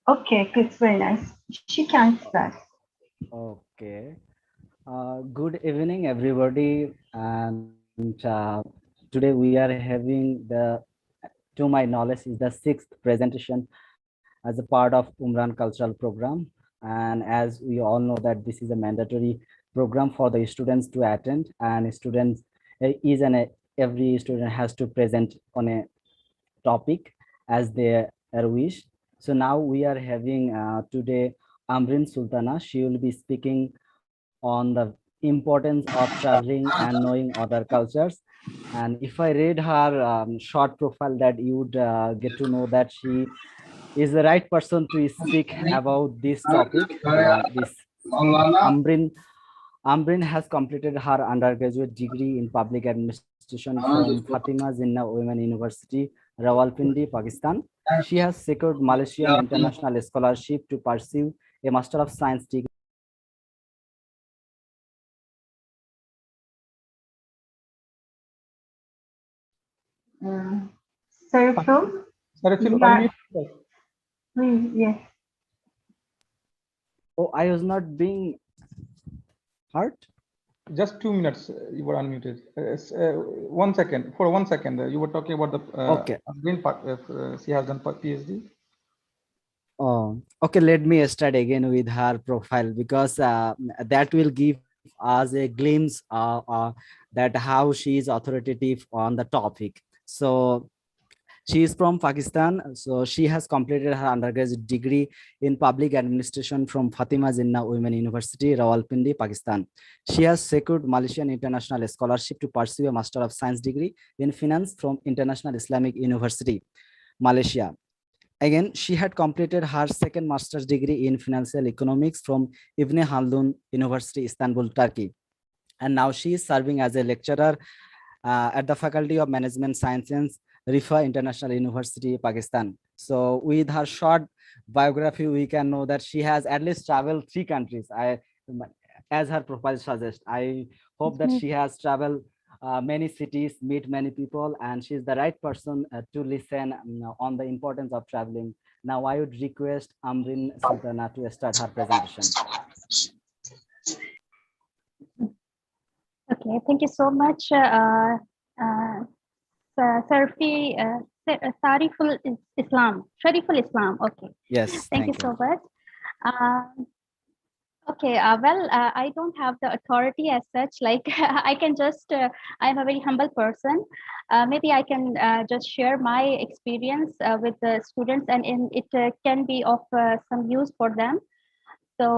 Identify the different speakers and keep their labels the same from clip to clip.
Speaker 1: Okay, good, very nice. She can start.
Speaker 2: Okay. Good evening, everybody. And today we are having to my knowledge, is the sixth presentation as a part of Umran Cultural Program. And as we all know that this is a mandatory program for the students to attend, and students every student has to present on a topic as their wish. So now we are having today Ambreen Sultana. She will be speaking on the importance of traveling and knowing other cultures. And if I read her short profile, that you would get to know that she is the right person to speak about this topic. This Ambreen Ambreen has completed her undergraduate degree in public administration from Fatima Jinnah Women University, Rawalpindi, Pakistan. She has secured Malaysian international scholarship to pursue a Master of Science degree.
Speaker 1: Uh, Sarfil,
Speaker 3: Sarafil,
Speaker 1: you are,
Speaker 3: unmute yourself.
Speaker 1: please, yes.
Speaker 2: Oh, I was not being heard.
Speaker 3: Just 2 minutes. You were unmuted. 1 second. For 1 second, you were talking about the
Speaker 2: Okay.
Speaker 3: green part. She has done PhD.
Speaker 2: Oh, okay. Let me start again with her profile, because that will give us a glimpse that how she is authoritative on the topic. So she is from Pakistan. So she has completed her undergraduate degree in public administration from Fatima Jinnah Women University, Rawalpindi, Pakistan. She has secured Malaysian international scholarship to pursue a Master of Science degree in finance from International Islamic University, Malaysia. Again, she had completed her second master's degree in financial economics from Ibn Haldun University, Istanbul, Turkey. And now she is serving as a lecturer at the Faculty of Management Sciences, Rifa International University, Pakistan. So with her short biography, we can know that she has at least traveled 3 countries. As her profile suggests, I hope that she has traveled many cities, meet many people, and she's the right person to listen on the importance of traveling. Now, I would request Ambreen Sultana to start her presentation.
Speaker 4: Okay, thank you so much, uh, Sarfi, Sariful Islam, Shariful Islam. Okay,
Speaker 2: Yes,
Speaker 4: thank you
Speaker 2: thank you.
Speaker 4: so much. Uh, okay, well, I don't have the authority as such. Like, I can just, I'm a very humble person. Maybe I can just share my experience with the students, and it can be of some use for them. So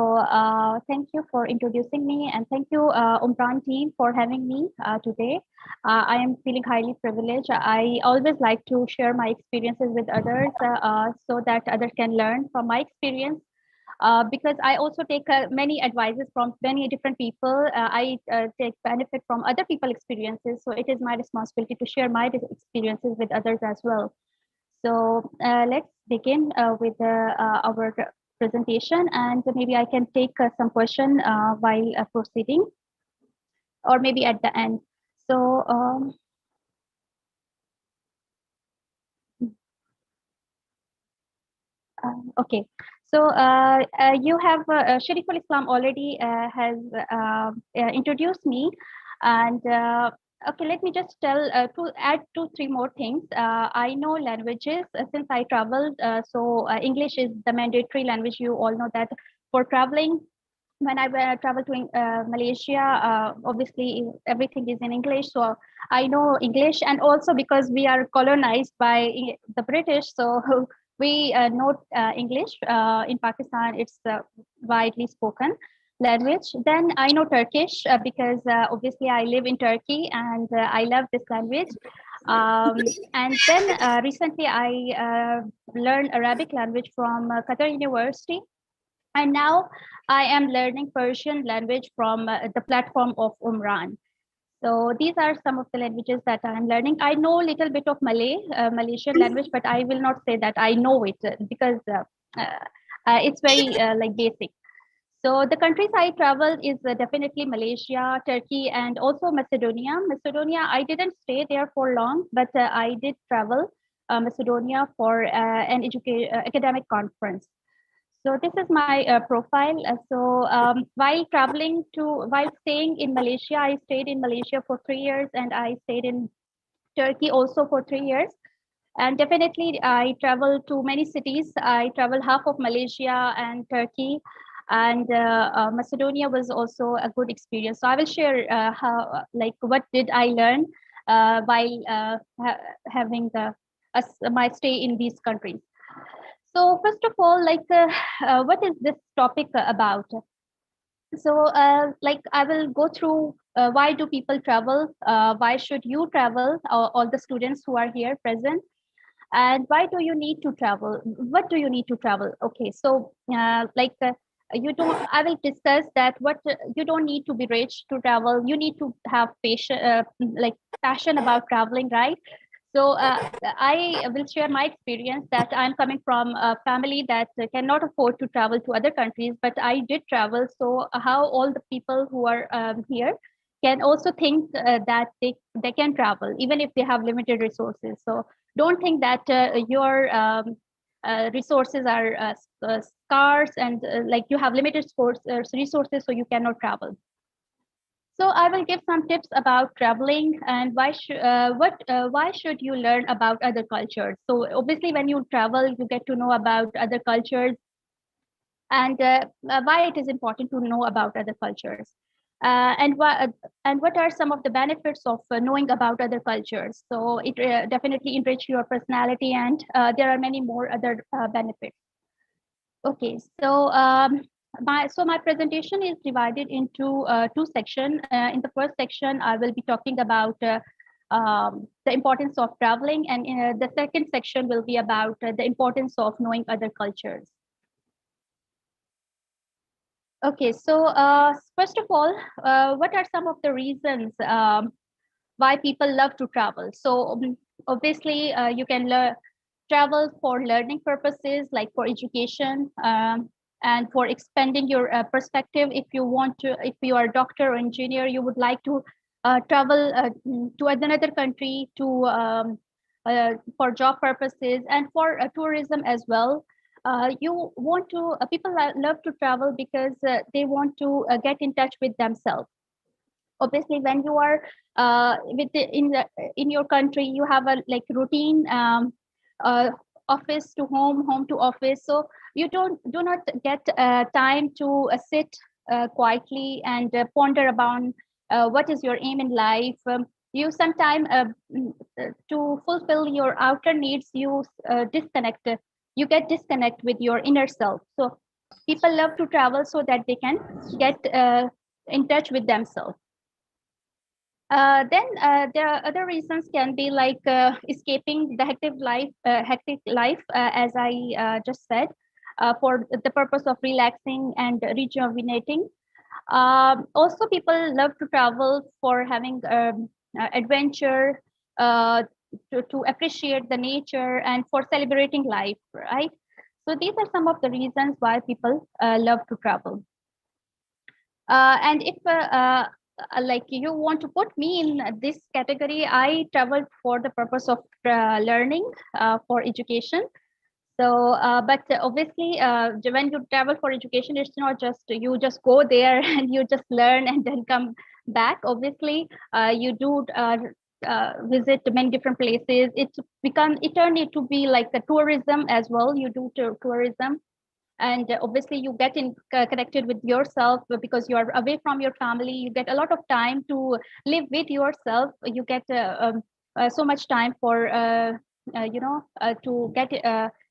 Speaker 4: thank you for introducing me, and thank you, Umran team, for having me today. I am feeling highly privileged. I always like to share my experiences with others so that others can learn from my experience. Because I also take many advices from many different people. I take benefit from other people's experiences. So it is my responsibility to share my experiences with others as well. So let's begin with our presentation, and maybe I can take some question while proceeding, or maybe at the end. So okay. So you have Shariful Islam already has introduced me, and okay, let me just tell to add 2 3 more things. I know languages since I traveled, so English is the mandatory language. You all know that for traveling. When I traveled to Malaysia, obviously everything is in English, so I know English, and also because we are colonized by the British, so we know English. In Pakistan, it's widely spoken language. Then I know Turkish because obviously I live in Turkey, and I love this language. And then recently I learned Arabic language from Qatar University, and now I am learning Persian language from the platform of Umran. So these are some of the languages that I'm learning. I know a little bit of Malay, Malaysian language, but I will not say that I know it because it's very like basic. So the countries I traveled is definitely Malaysia, Turkey, and also Macedonia. Macedonia, I didn't stay there for long, but I did travel Macedonia for an academic conference. So this is my profile. While staying in Malaysia, I stayed in Malaysia for 3 years, and I stayed in Turkey also for 3 years. And definitely, I travel to many cities. I travel half of Malaysia and Turkey, and Macedonia was also a good experience. So I will share what did I learn while having my stay in these countries. So first of all, what is this topic about? So I will go through why do people travel? Why should you travel? All the students who are here present, and why do you need to travel? What do you need to travel? Okay, so you don't. I will discuss that. What you don't need to be rich to travel. You need to have passion about traveling, right? So I will share my experience that I'm coming from a family that cannot afford to travel to other countries, but I did travel. So how all the people who are here can also think that they can travel, even if they have limited resources. So don't think that your resources are scarce and you have limited resources, so you cannot travel. So I will give some tips about traveling and why should you learn about other cultures. So obviously, when you travel, you get to know about other cultures and why it is important to know about other cultures. And what are some of the benefits of knowing about other cultures? So it definitely enrich your personality, and there are many more other benefits. Okay, so my presentation is divided into two sections. In the first section, I will be talking about the importance of traveling, and in the second section will be about the importance of knowing other cultures. Okay, so first of all, what are some of the reasons why people love to travel? So obviously, you can travel for learning purposes, like for education, and for expanding your perspective. If you want to, if you are a doctor or engineer, you would like to travel to another country for job purposes and for tourism as well. You want to people love to travel because they want to get in touch with themselves. Obviously, when you are in your country, you have a routine, uh, office to home, home to office, so you do not get time to sit quietly and ponder about what is your aim in life. You sometimes to fulfill your outer needs, you get disconnect with your inner self. So people love to travel so that they can get in touch with themselves. Then there are other reasons can be escaping the hectic life, as I just said, for the purpose of relaxing and rejuvenating. Also, people love to travel for having adventure, uh, to appreciate the nature, and for celebrating life, right? So these are some of the reasons why people love to travel. And if you want to put me in this category, I traveled for the purpose of learning, for education. So but obviously, when you travel for education, it's not just you just go there and you just learn and then come back. Obviously, you do visit many different places. It turned it to be like a tourism as well. You do tourism, and obviously you get connected with yourself because you are away from your family. You get a lot of time to live with yourself. You get so much time for to get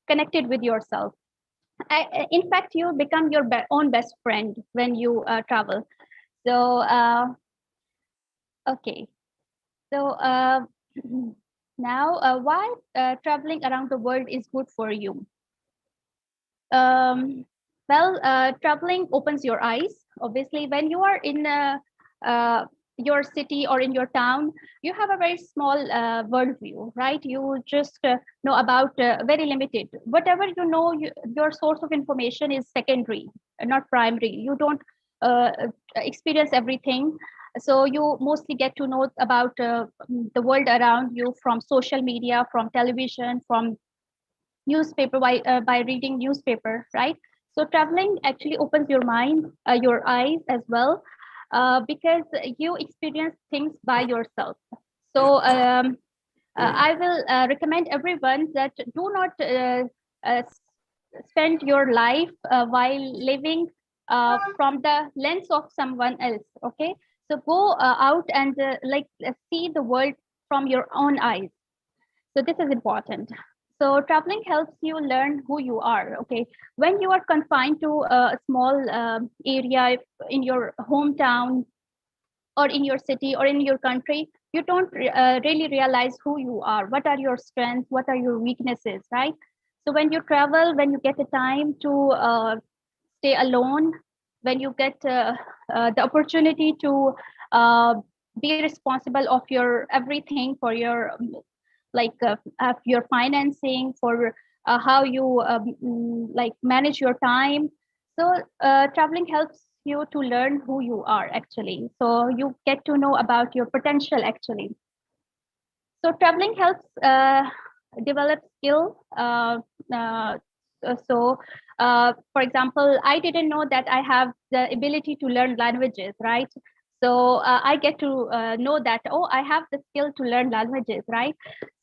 Speaker 4: connected with yourself. In fact, you become your own best friend when you travel. So okay, so now why traveling around the world is good for you? um, Traveling opens your eyes. Obviously, when you are in your city or in your town, you have a very small worldview, right? You just know about very limited. Whatever you know, your source of information is secondary, not primary. You don't experience everything. So you mostly get to know about the world around you from social media, from television, from newspaper, by reading newspaper, right? So traveling actually opens your mind, your eyes as well, because you experience things by yourself. So I will recommend everyone that do not spend your life while living from the lens of someone else. Okay, so go out and see the world from your own eyes. So this is important. So traveling helps you learn who you are. Okay, when you are confined to a small area in your hometown or in your city or in your country, you don't really realize who you are. What are your strengths? What are your weaknesses? Right. So when you travel, when you get a time to stay alone, when you get the opportunity to uh, be responsible of your everything for your your financing, for how you manage your time. So traveling helps you to learn who you are actually. So you get to know about your potential actually. So traveling helps develop skill. For example, I didn't know that I have the ability to learn languages, right? So I get to know that, oh, I have the skill to learn languages, right?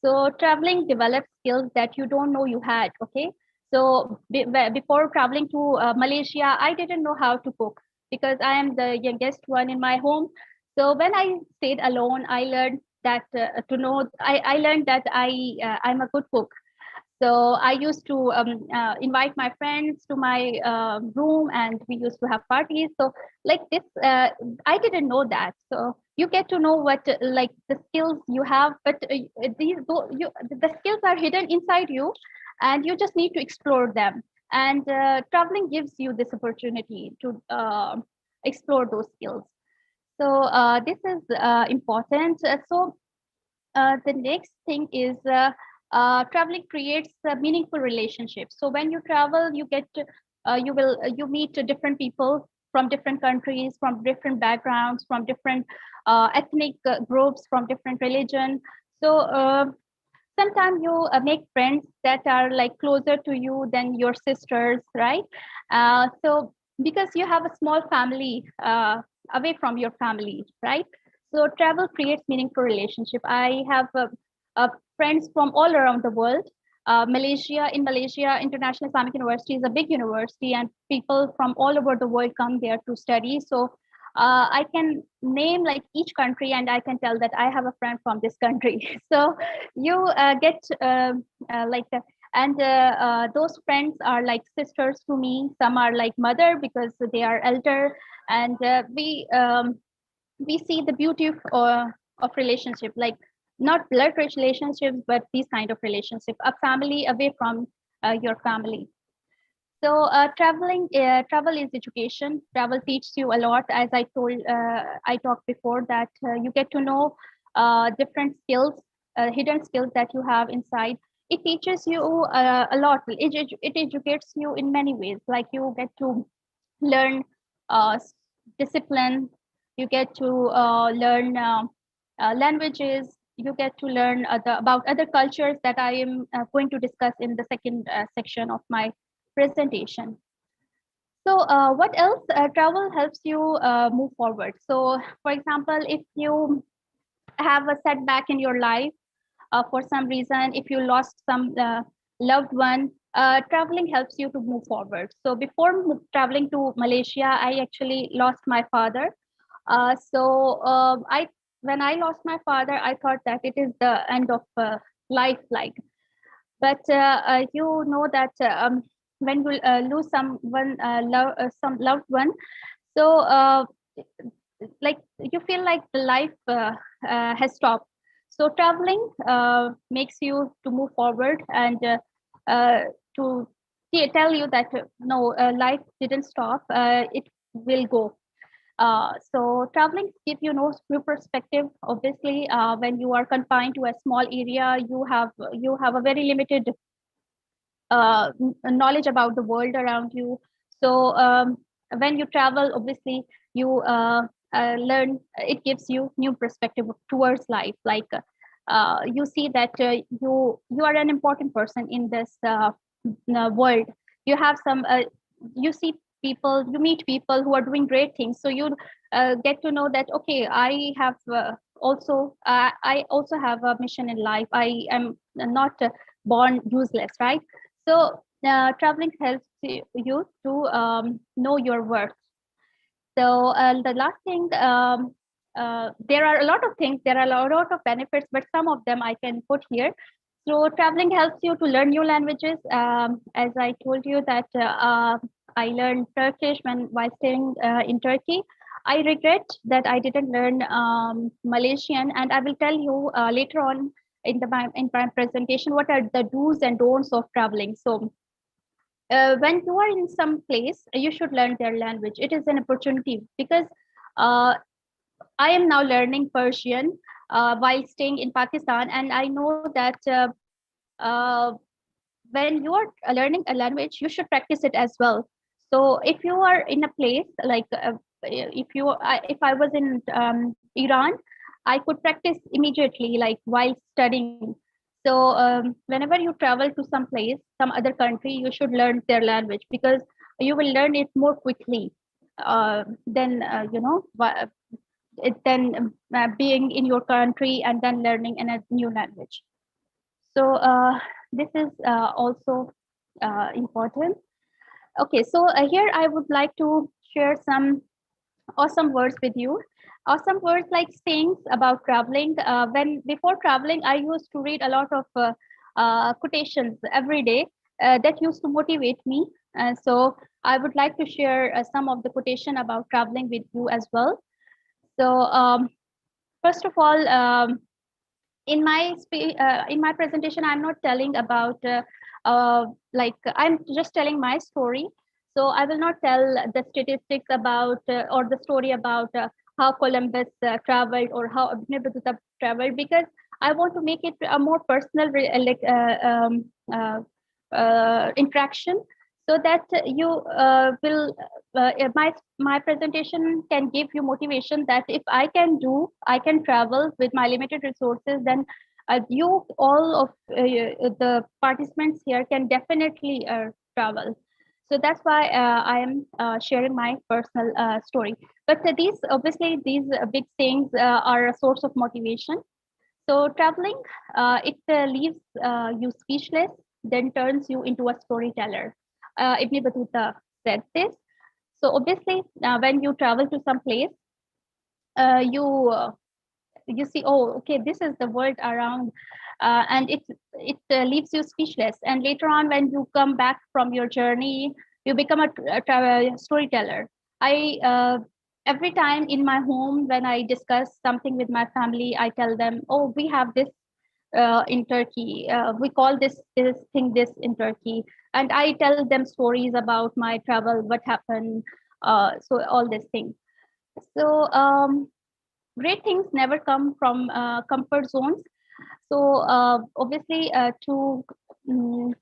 Speaker 4: So traveling develops skills that you don't know you had. Okay. So before traveling to Malaysia, I didn't know how to cook because I am the youngest one in my home. So when I stayed alone, I learned that I learned that I'm a good cook. So I used to invite my friends to my room, and we used to have parties. So like this, I didn't know that. So you get to know what like the skills you have, but the skills are hidden inside you, and you just need to explore them. And traveling gives you this opportunity to explore those skills. So this is important. The next thing is traveling creates meaningful relationships. So when you travel, you meet different people from different countries, from different backgrounds, from different ethnic groups, from different religion. So sometimes you make friends that are like closer to you than your sisters, right? So because you have a small family away from your family, right? So travel creates meaningful relationship. I have friends from all around the world. In Malaysia, International Islamic University is a big university, and people from all over the world come there to study. So I can name like each country, and I can tell that I have a friend from this country. So you get like and those friends are like sisters to me. Some are like mother because they are elder, and we see the beauty of relationship, like not blood relationships, but these kind of relationship, a family away from your family. So travel is education. Travel teaches you a lot. As I talked before that you get to know different skills, hidden skills that you have inside. It teaches you a lot. It educates you in many ways. Like you get to learn discipline. You get to learn languages. You get to learn about other cultures that I am going to discuss in the second section of my presentation. So what else? Travel helps you move forward. So for example, if you have a setback in your life for some reason, if you lost some loved one, traveling helps you to move forward. So before traveling to Malaysia, I actually lost my father. I when I lost my father, I thought that it is the end of life, like. But you know that when you lose some loved one, so like you feel like the life has stopped. So traveling makes you to move forward and uh, to tell you that no, life didn't stop. It will go. So traveling give you no new perspective. Obviously, when you are confined to a small area, you have a very limited knowledge about the world around you. So when you travel, obviously you learn. It gives you new perspective towards life. Like you see that you are an important person in this world. You have some you see people, you meet people who are doing great things. So you get to know that, okay, I have I also have a mission in life. I am not born useless, right? So traveling helps you to know your worth. So the last thing, there are a lot of things, there are a lot of benefits, but some of them I can put here. So traveling helps you to learn new languages. As I told you that I learned Turkish while staying in Turkey. I regret that I didn't learn Malaysian, and I will tell you later on in my presentation what are the do's and don'ts of traveling. So when you are in some place, you should learn their language. It is an opportunity because uh, I am now learning Persian while staying in Pakistan, and I know that uh, when you are learning a language, you should practice it as well. So if you are in a place like if I was in Iran, I could practice immediately, like while studying. So whenever you travel to some place, some other country, you should learn their language because you will learn it more quickly than being in your country and then learning in a new language. So this is also important. Okay, so here I would like to share some awesome words with you. Awesome words like sayings about traveling. When before traveling, I used to read a lot of quotations every day that used to motivate me. So I would like to share some of the quotation about traveling with you as well. So first of all, in my presentation, I'm not telling about like I'm just telling my story. So I will not tell the statistics about or the story about how Columbus traveled or how Ibn Battuta traveled, because I want to make it a more personal interaction, so that you will my presentation can give you motivation that if I can travel with my limited resources, then you all of the participants here can definitely travel. So that's why I am sharing my personal story. But these obviously these big things are a source of motivation. So traveling, it leaves you speechless, then turns you into a storyteller. Ibn Battuta said this. So obviously, when you travel to some place, you you see, oh, okay, this is the world around, and it leaves you speechless. And later on, when you come back from your journey, you become a storyteller. I every time in my home when I discuss something with my family, I tell them, oh, we have this in Turkey. We call this thing this in Turkey, and I tell them stories about my travel, what happened, so all these things. So great things never come from comfort zones. So obviously, mm,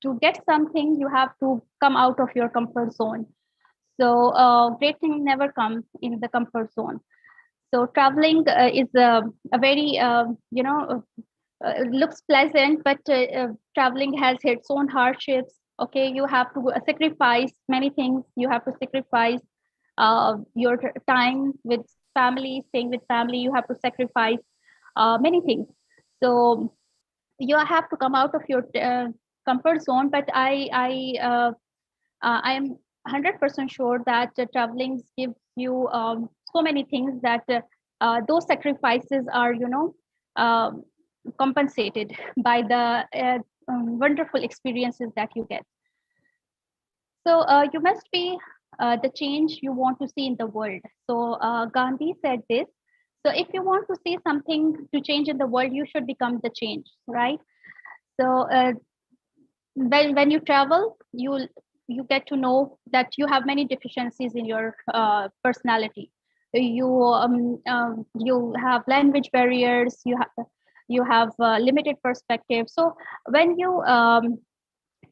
Speaker 4: to get something, you have to come out of your comfort zone. So great things never come in the comfort zone. So traveling is a very looks pleasant, but traveling has its own hardships. Okay, you have to sacrifice many things. You have to sacrifice your time with family, staying with family. You have to sacrifice many things. So you have to come out of your comfort zone. But I am 100% sure that traveling gives you so many things that those sacrifices are, compensated by the wonderful experiences that you get. So you must be the change you want to see in the world. So Gandhi said this. So if you want to see something to change in the world, you should become the change, right? So when you travel, you get to know that you have many deficiencies in your personality. You have language barriers. You have limited perspective. So when you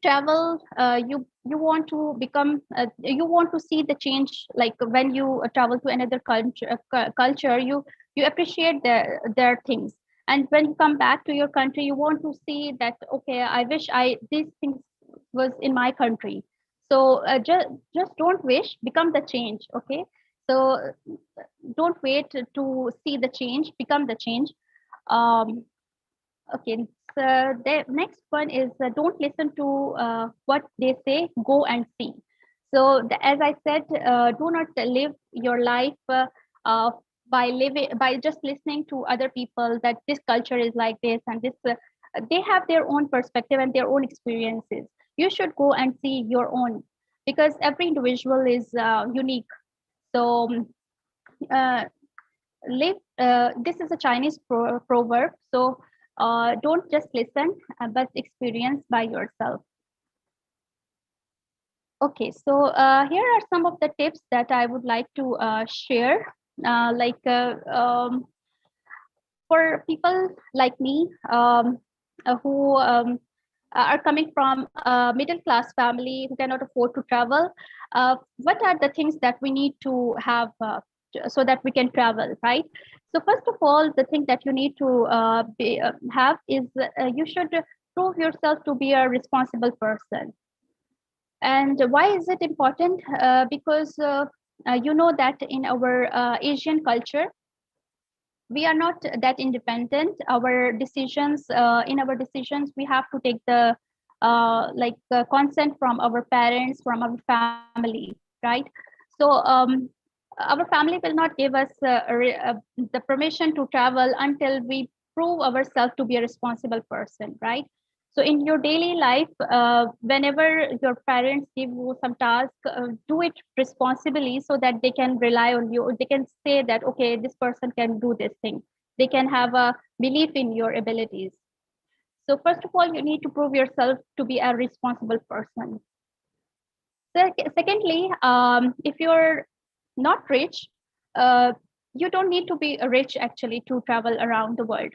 Speaker 4: travel, you want to become you want to see the change. Like when you travel to another culture, you appreciate their things, and when you come back to your country, you want to see that, okay, I wish I these things was in my country. So just don't wish, become the change. Okay. So don't wait to see the change, become the change. Um, okay. So the next one is don't listen to what they say, go and see. So as I said, do not live your life uh, by just listening to other people that this culture is like this and this. They have their own perspective and their own experiences. You should go and see your own, because every individual is unique. So uh, live. This is a Chinese proverb. So don't just listen, but experience by yourself. Okay, so here are some of the tips that I would like to share. For people like me who are coming from a middle class family who cannot afford to travel, what are the things that we need to have so that we can travel, right? So first of all, the thing that you need to have is you should prove yourself to be a responsible person. And why is it important? Because you know that in our Asian culture, we are not that independent. Our decisions, in our decisions, we have to take the consent from our parents, from our family, right? So our family will not give us the permission to travel until we prove ourselves to be a responsible person, right? So in your daily life, whenever your parents give you some task, do it responsibly so that they can rely on you. They can say that, okay, this person can do this thing. They can have a belief in your abilities. So first of all, you need to prove yourself to be a responsible person. Secondly, if you're not rich, uh, you don't need to be rich actually to travel around the world.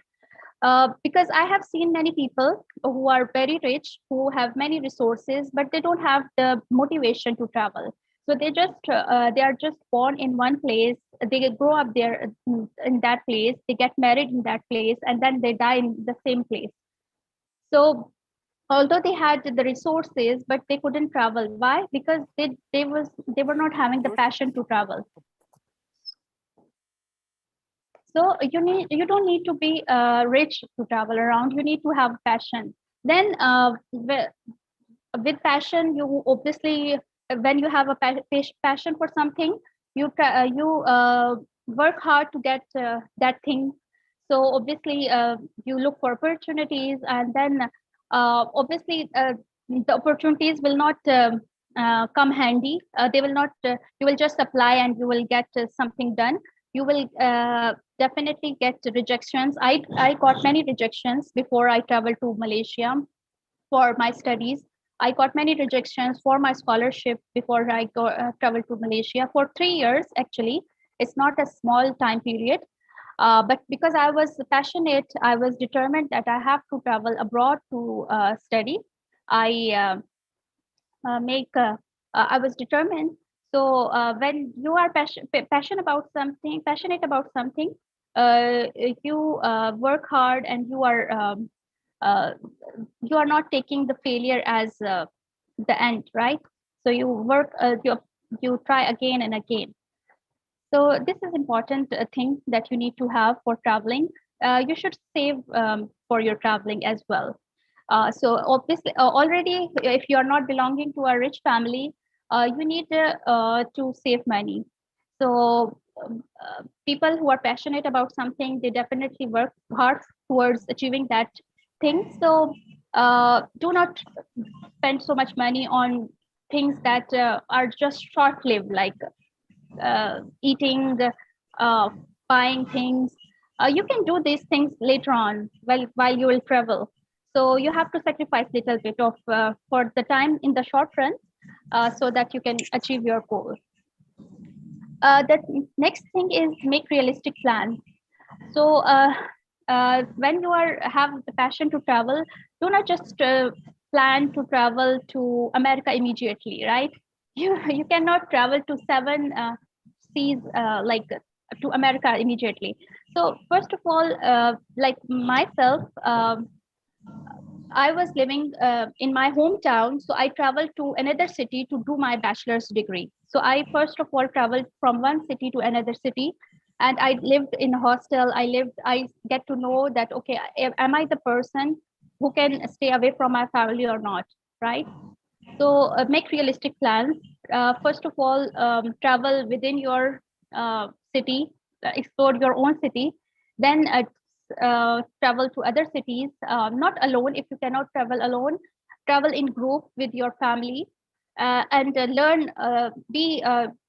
Speaker 4: Because I have seen many people who are very rich, who have many resources, but they don't have the motivation to travel. So they are just born in one place. They grow up there in that place. They get married in that place, and then they die in the same place. So although they had the resources, but they couldn't travel. Why? Because they were not having the passion to travel. So you don't need to be rich to travel around. You need to have passion. Then with passion, you obviously, when you have a passion for something, you work hard to get that thing. So obviously you look for opportunities, and then obviously the opportunities will not come handy. They will not. You will just apply and you will get something done. You will definitely get rejections. I got many rejections before I traveled to Malaysia for my studies. I got many rejections for my scholarship before I traveled to Malaysia for 3 years. Actually, it's not a small time period. But because I was passionate, I was determined that I have to travel abroad to study. I make. I was determined. So when you are passionate about something, you work hard, and uh, you are not taking the failure as the end, right? So you work, you try again and again. So this is important thing that you need to have for traveling. You should save for your traveling as well. So obviously, already, if you are not belonging to a rich family, you need to save money. So people who are passionate about something, they definitely work hard towards achieving that thing. So do not spend so much money on things that are just short-lived, like eating, uh, buying things. You can do these things later on while you will travel. So you have to sacrifice a little bit of for the time in the short run, so that you can achieve your goal. The next thing is make realistic plans. So when you have the passion to travel, do not just plan to travel to America immediately, right? You cannot travel to seven seas to America immediately. So first of all, like myself, I was living in my hometown, so I traveled to another city to do my bachelor's degree. So I first of all traveled from one city to another city, and I lived in a hostel. I get to know that, okay, am I the person who can stay away from my family or not, right? So make realistic plans. First of all, travel within your city, explore your own city. Then travel to other cities, not alone. If you cannot travel alone, travel in group with your family, and learn. Be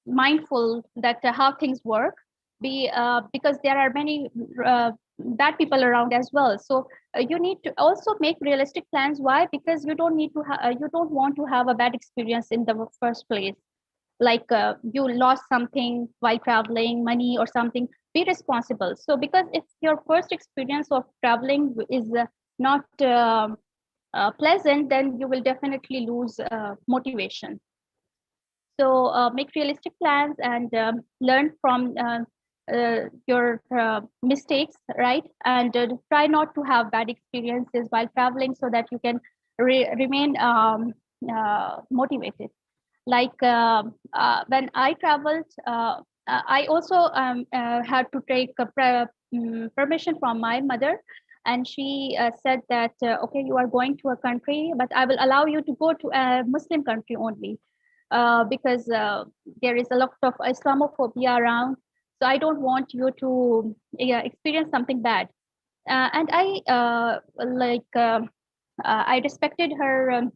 Speaker 4: mindful that how things work. Be because there are many bad people around as well. So you need to also make realistic plans. Why? Because you don't need to you don't want to have a bad experience in the first place, like you lost something while traveling, money or something. Be responsible. So because if your first experience of traveling is not pleasant, then you will definitely lose motivation. So make realistic plans and learn from your mistakes, right? And try not to have bad experiences while traveling so that you can remain motivated. Like when I traveled, I also had to take permission from my mother. And she said that, okay, you are going to a country, but I will allow you to go to a Muslim country only, because there is a lot of Islamophobia around. So I don't want you to experience something bad. And I respected her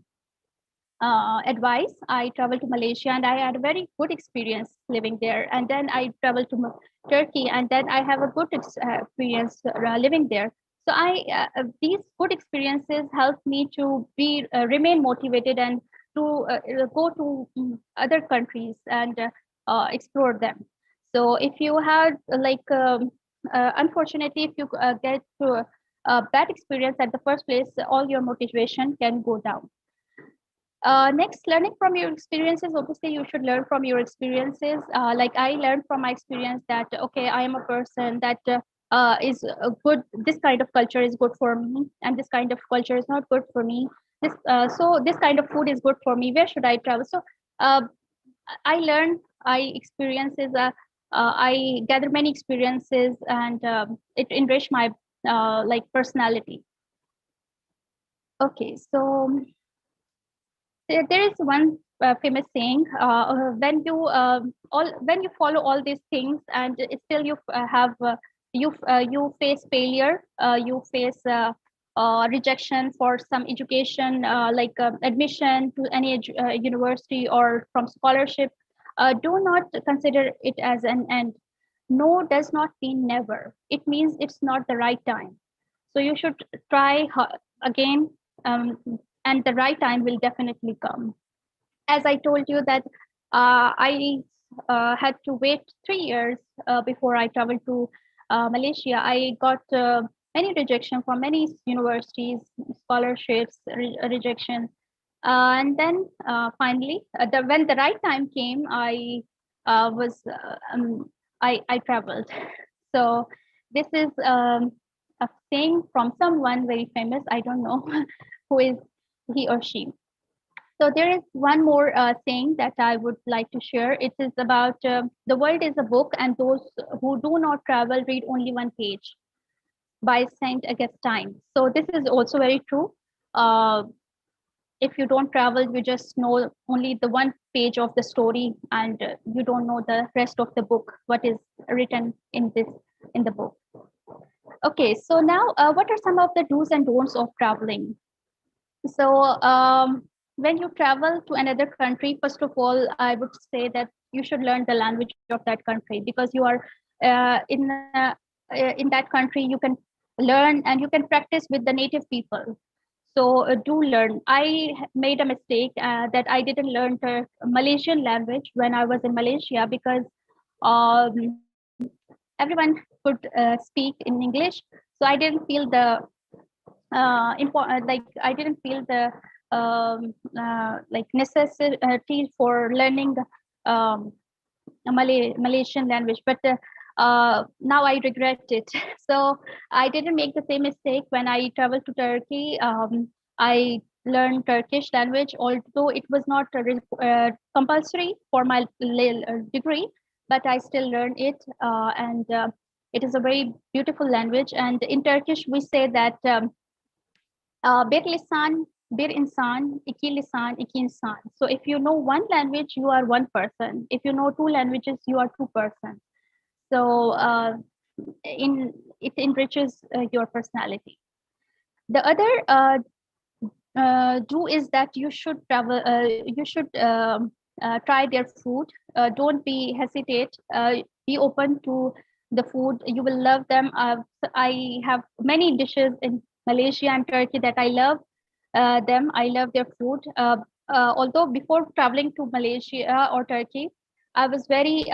Speaker 4: advice. I traveled to Malaysia and I had a very good experience living there. And then I traveled to Turkey, and then I have a good experience living there. So these good experiences helped me to be remain motivated and to go to other countries and explore them. So if you had unfortunately, if you get to a bad experience at the first place, all your motivation can go down. Next, learning from your experiences. Obviously, you should learn from your experiences. Like I learned from my experience that, okay, I am a person that is good. This kind of culture is good for me, and this kind of culture is not good for me. So this kind of food is good for me. Where should I travel? So uh, I learned, I experiences. I gather many experiences, and it enriched my personality. Okay, so there is one famous saying, when you follow all these things and still you have you face failure, you face rejection for some education, admission to any university or from scholarship. Do not consider it as an end. No does not mean never. It means it's not the right time. So you should try again, um, and the right time will definitely come. As I told you that I had to wait 3 years before I traveled to Malaysia. I got many rejection from many universities, scholarships, rejection. And then finally, when the right time came, I traveled. So this is a saying from someone very famous. I don't know who is he or she. So there is one more thing that I would like to share. It is about the world is a book, and those who do not travel read only one page by Saint Augustine. So this is also very true. Uh, if you don't travel, you just know only the one page of the story, and you don't know the rest of the book, what is written in the book. Okay, so now what are some of the do's and don'ts of traveling? So when you travel to another country, first of all, I would say that you should learn the language of that country, because you are in that country. You can learn and you can practice with the native people. So do learn. I made a mistake that I didn't learn the Malaysian language when I was in Malaysia, because um, everyone could speak in English. So I didn't feel the I didn't feel the necessity for learning um, Malaysian language, but now I regret it. So I didn't make the same mistake when I traveled to Turkey. I learned Turkish language, although it was not compulsory for my degree, but I still learned it, and it is a very beautiful language. And in Turkish, we say that bir lisan, bir insan, iki lisan, iki insan. So if you know one language, you are one person. If you know two languages, you are two persons. So it enriches your personality. The other do is that you should travel. You should try their food. Don't be hesitate. Be open to the food. You will love them. I have many dishes in Malaysia and Turkey that I love them. I love their food. Although before traveling to Malaysia or Turkey, I was very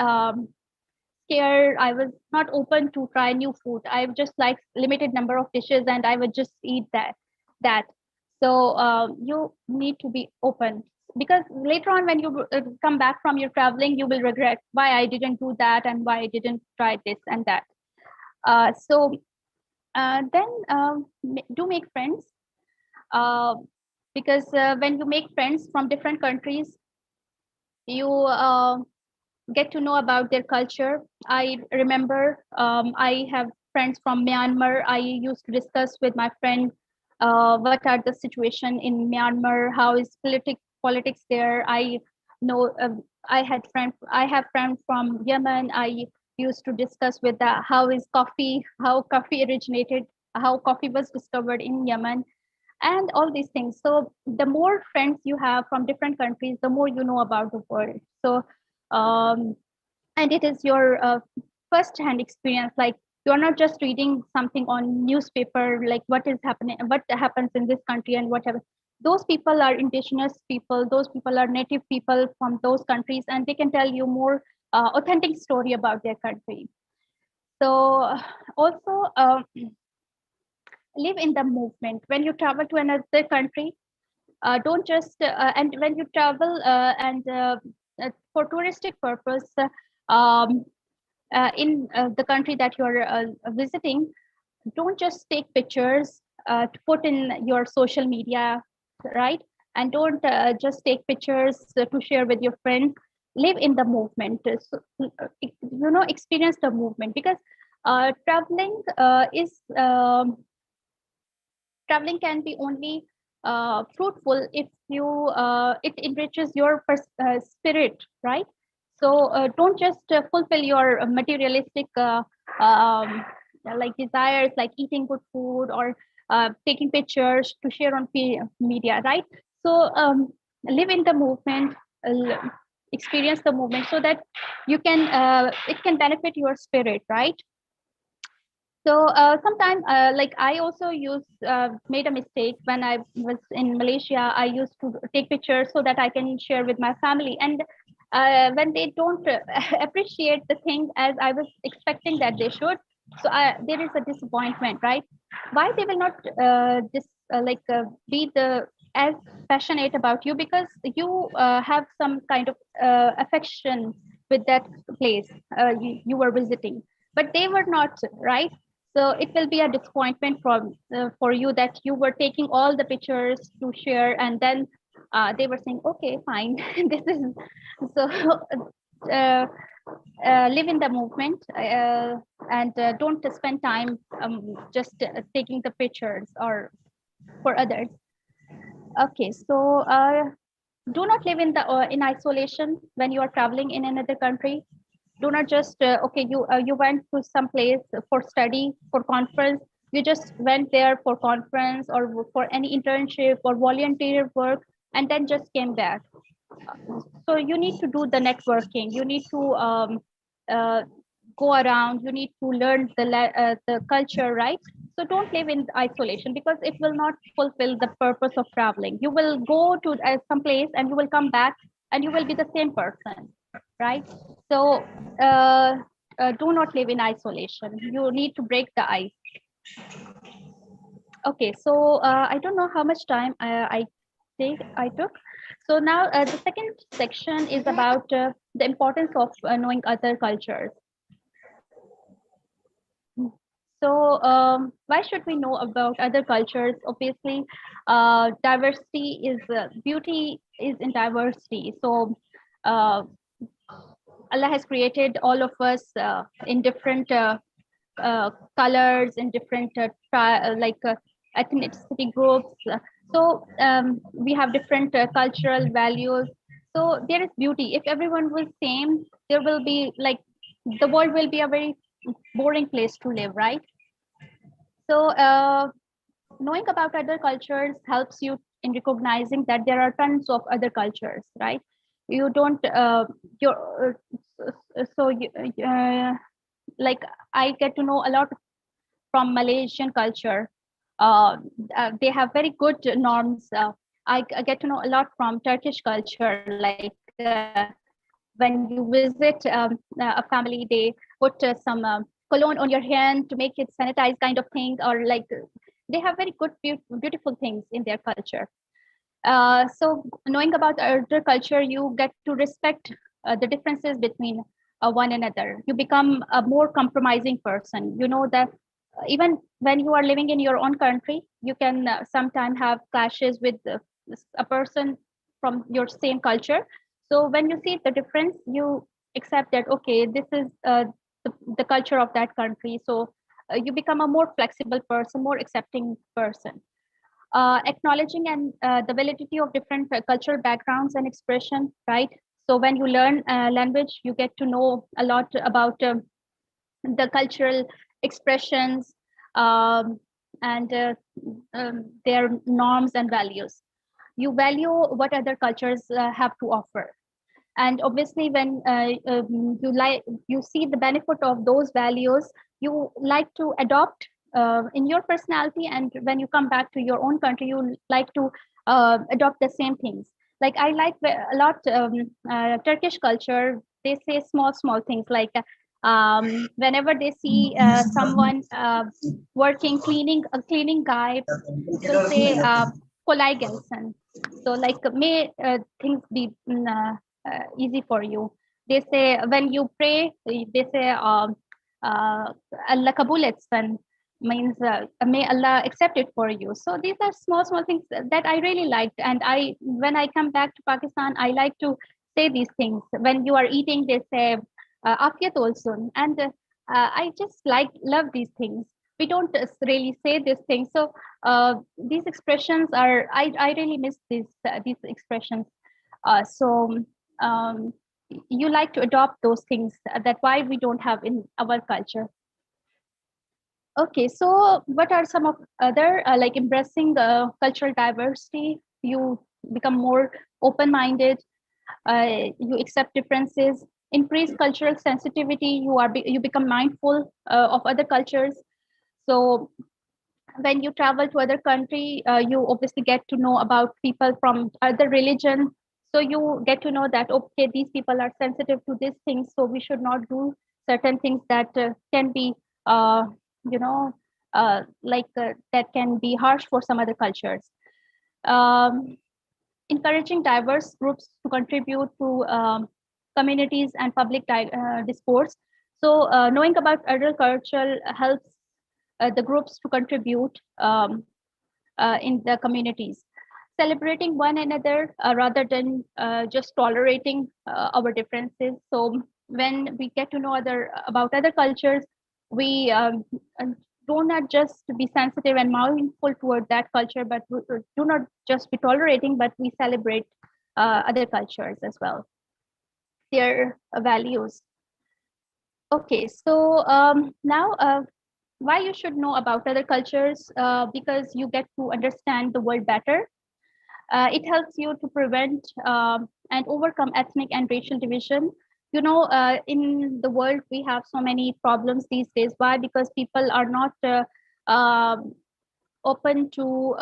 Speaker 4: scared. I was not open to try new food. I just like limited number of dishes, and I would just eat that. So you need to be open, because later on when you come back from your traveling, you will regret why I didn't do that and why I didn't try this and that. So then do make friends, because when you make friends from different countries, you get to know about their culture. I remember I have friends from Myanmar. I used to discuss with my friend what are the situation in Myanmar, how is politics there. I know I have friends from Yemen. I used to discuss with how is coffee, how coffee originated, how coffee was discovered in Yemen, and all these things. So the more friends you have from different countries, the more you know about the world. So um, and it is your first hand experience. Like, you're not just reading something on newspaper, like what is happening, what happens in this country and whatever. Those people are indigenous people, those people are native people from those countries, and they can tell you more authentic story about their country. So also live in the movement. When you travel to another country, don't just and when you travel and for touristic purpose, um, in the country that you're visiting, don't just take pictures to put in your social media, right? And don't just take pictures to share with your friends. Live in the movement. So, experience the movement, because traveling is traveling can be only fruitful if you it enriches your spirit, right? So don't just fulfill your materialistic um, like desires, like eating good food or taking pictures to share on media, right? So live in the movement, experience the movement, so that you can it can benefit your spirit, right? So sometimes, like I also made a mistake when I was in Malaysia. I used to take pictures so that I can share with my family, and when they don't appreciate the thing as I was expecting that they should, so there is a disappointment, right? Why they will not be the as passionate about you, because you have some kind of affection with that place you were visiting, but they were not, right? So it will be a disappointment for you that you were taking all the pictures to share, and then they were saying, okay, fine. This is so uh, live in the movement, and don't spend time just taking the pictures or for others. Okay, so do not live in isolation when you are traveling in another country. Do not just okay, you went to some place for study, for conference. You just went there for conference or for any internship or volunteer work, and then just came back. So you need to do the networking. You need to uh, go around. You need to learn the culture, right? So don't live in isolation, because it will not fulfill the purpose of traveling. You will go to some place and you will come back and you will be the same person, right? So do not live in isolation. You need to break the ice. Okay, so I don't know how much time I took. So now the second section is about the importance of knowing other cultures. So why should we know about other cultures? Obviously, diversity is beauty is in diversity. So Allah has created all of us in different colors, in different ethnicity groups. So we have different cultural values. So there is beauty. If everyone was same, there will be like the world will be a very boring place to live, right? So knowing about other cultures helps you in recognizing that there are tons of other cultures, right? You don't you're so you, like I get to know a lot from Malaysian culture. They have very good norms. I get to know a lot from Turkish culture. Like when you visit a family, they put some cologne on your hand to make it sanitized kind of thing, or like they have very good, beautiful things in their culture. So knowing about other culture, you get to respect the differences between one another. You become a more compromising person. You know that even when you are living in your own country, you can sometimes have clashes with a person from your same culture. So when you see the difference, you accept that, okay, this is the culture of that country. So you become a more flexible person, more accepting person. Acknowledging and the validity of different cultural backgrounds and expression, right? So when you learn language, you get to know a lot about the cultural expressions, um, and their norms and values. You value what other cultures have to offer, and obviously when you see the benefit of those values, you like to adopt in your personality, and when you come back to your own country, you like to adopt the same things. Like I like a lot Turkish culture. They say small things like whenever they see someone working, cleaning, a cleaning guy will say kolay gelsin. So like may things be easy for you. They say when you pray, they say Allah kabul etsin, means may Allah accept it for you. So these are small things that I really liked, and I when I come back to Pakistan, I like to say these things. When you are eating, they say afiyat also, and I just love these things. We don't really say these things, so these expressions are I really miss these expressions. So um, you like to adopt those things that why we don't have in our culture. Okay, so what are some of other like embracing cultural diversity? You become more open-minded. You accept differences. Increase cultural sensitivity. You become mindful of other cultures. So when you travel to other country, you obviously get to know about people from other religion. So you get to know that, okay, these people are sensitive to these things, so we should not do certain things that can be uh, you know that can be harsh for some other cultures. um, Encouraging diverse groups to contribute to communities and public discourse. So knowing about other culture helps the groups to contribute in the communities, celebrating one another rather than just tolerating our differences. So when we get to know about other cultures, we do not just be sensitive and mindful toward that culture, but we do not just be tolerating, but we celebrate other cultures as well, their values. Okay, so now why you should know about other cultures, because you get to understand the world better. It helps you to prevent and overcome ethnic and racial division. You know, in the world, we have so many problems these days. Why? Because people are not um open to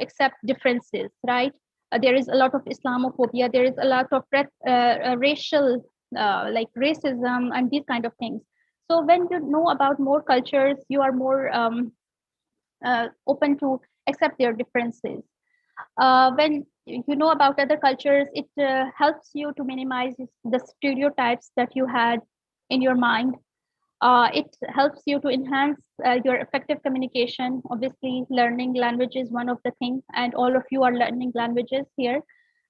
Speaker 4: accept differences, right? There is a lot of Islamophobia. There is a lot of racial, like racism and these kind of things. So when you know about more cultures, you are more open to accept their differences. When you know about other cultures, it helps you to minimize the stereotypes that you had in your mind. It helps you to enhance your effective communication. Obviously, learning language is one of the things, and all of you are learning languages here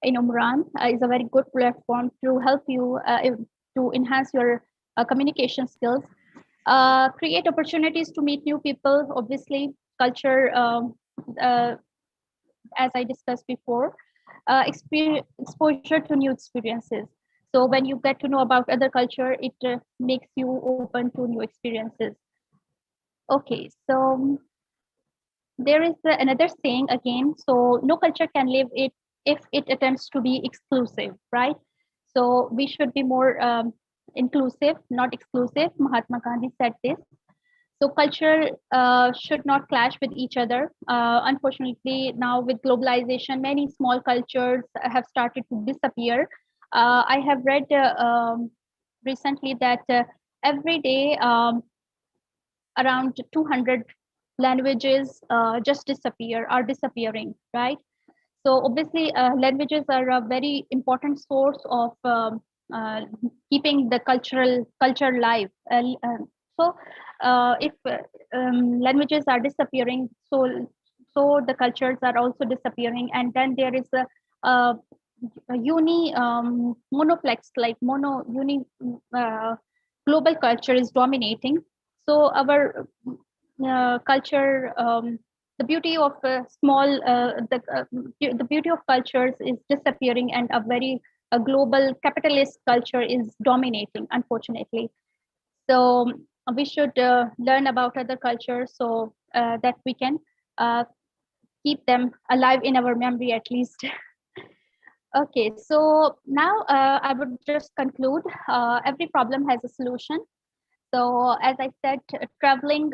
Speaker 4: in Umran is a very good platform to help you to enhance your communication skills. Create opportunities to meet new people. Obviously, culture, as I discussed before, exposure to new experiences. So when you get to know about other culture, it makes you open to new experiences. Okay, so there is another saying again. So no culture can live it if it attempts to be exclusive, right? So we should be more inclusive, not exclusive. Mahatma Gandhi said this. So culture should not clash with each other. Unfortunately, now with globalization, many small cultures have started to disappear. I have read recently that every day around 200 languages just are disappearing, right? So obviously, languages are a very important source of keeping the culture live. If languages are disappearing, so the cultures are also disappearing, and then there is a uni monoplex, like mono uni global culture is dominating. So our culture, the beauty of the beauty of cultures is disappearing, and a global capitalist culture is dominating, unfortunately. So we should learn about other cultures so that we can uh, keep them alive in our memory at least. Okay, so now I would just conclude. Every problem has a solution. So as I said, traveling,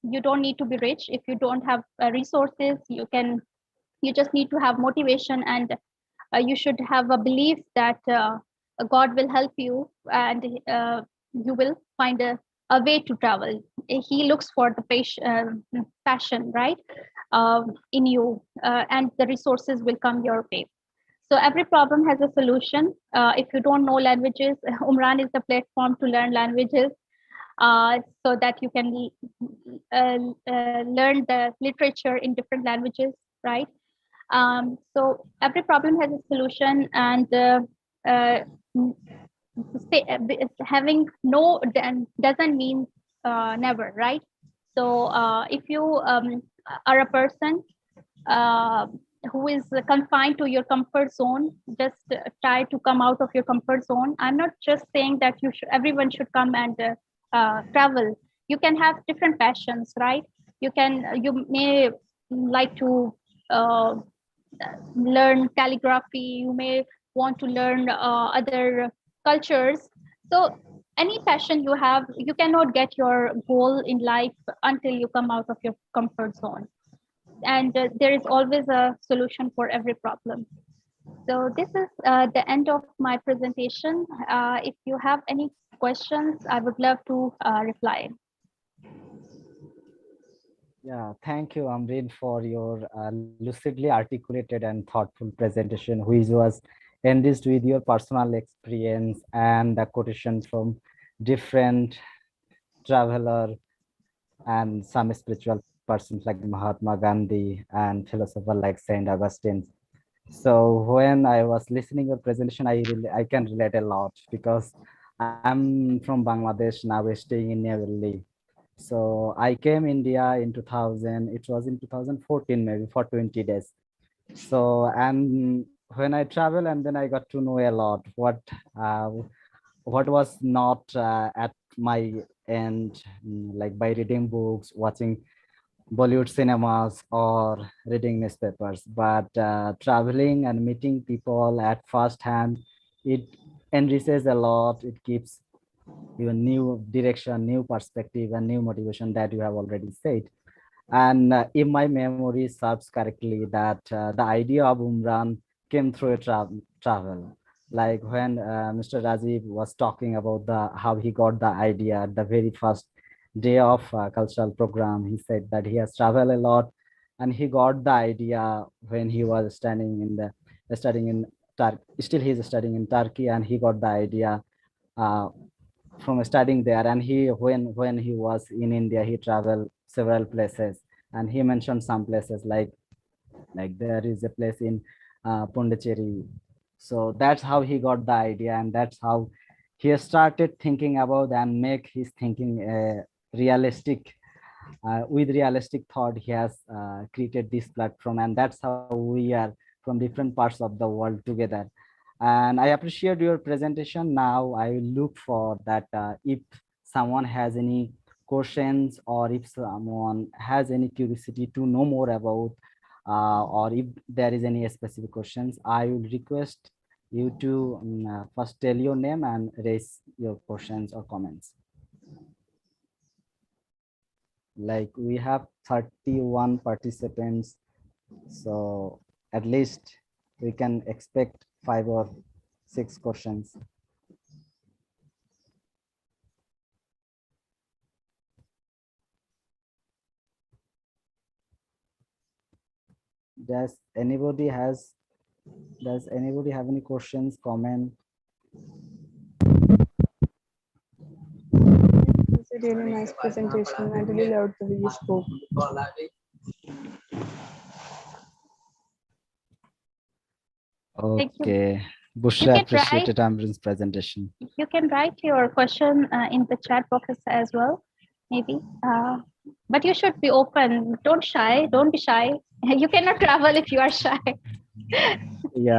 Speaker 4: you don't need to be rich. If you don't have resources, you just need to have motivation, and you should have a belief that God will help you, and you will find a way to travel. He looks for the passion, right, in you, and the resources will come your way. So every problem has a solution. If you don't know languages, Umran is the platform to learn languages, so that you can learn the literature in different languages, right? So every problem has a solution, and uh, having no doesn't mean never, right? So if you are a person uh, who is confined to your comfort zone, just try to come out of your comfort zone. I'm not just saying that everyone should come and travel. You can have different passions, right? You may like to uh, learn calligraphy. You may want to learn other cultures. So any passion you have, you cannot get your goal in life until you come out of your comfort zone, and there is always a solution for every problem. So this is the end of my presentation. If you have any questions, I would love to reply.
Speaker 2: Yeah, thank you, Ambreen, for your lucidly articulated and thoughtful presentation, which was enriched with your personal experience and the quotation from different traveler and some spiritual persons like Mahatma Gandhi and philosopher like Saint Augustine. So when I was listening your presentation, I can relate a lot because I'm from Bangladesh now, staying in New Delhi. So I came India in 2000. It was in 2014 maybe for 20 days. So and when I travel and then I got to know a lot uh, what was not at my end, like by reading books, watching Bollywood cinemas or reading newspapers, but traveling and meeting people at first hand, it enriches a lot. It gives you a new direction, new perspective, and new motivation that you have already said. And if my memory serves correctly, that the idea of Umran came through a travel. Like when Mr. Rajiv was talking about the how he got the idea at the very first day of cultural program, he said that he has traveled a lot, and he got the idea when he was studying in Turkey. Still, he's studying in Turkey, and he got the idea uh, from studying there, and when he was in India, he traveled several places, and he mentioned some places like there is a place in Pondicherry. So that's how he got the idea, and that's how he started thinking about and make his thinking realistic. With realistic thought, he has created this platform, and that's how we are from different parts of the world together. And I appreciate your presentation. Now I will look for that if someone has any questions, or if someone has any curiosity to know more about, or if there is any specific questions, I will request you to first tell your name and raise your questions or comments. Like we have 31 participants, so at least we can expect 5 or 6 questions. Does anybody have any questions, comment?
Speaker 5: It was a really nice presentation. I really loved the way you spoke.
Speaker 4: Thank you.
Speaker 2: Okay,
Speaker 4: You
Speaker 2: Bushra
Speaker 4: can
Speaker 2: appreciated Ambreen's presentation.
Speaker 4: You can write your question in the chat box as well, maybe. But you should be open. Don't be shy. You cannot travel if you are shy.
Speaker 2: Yeah.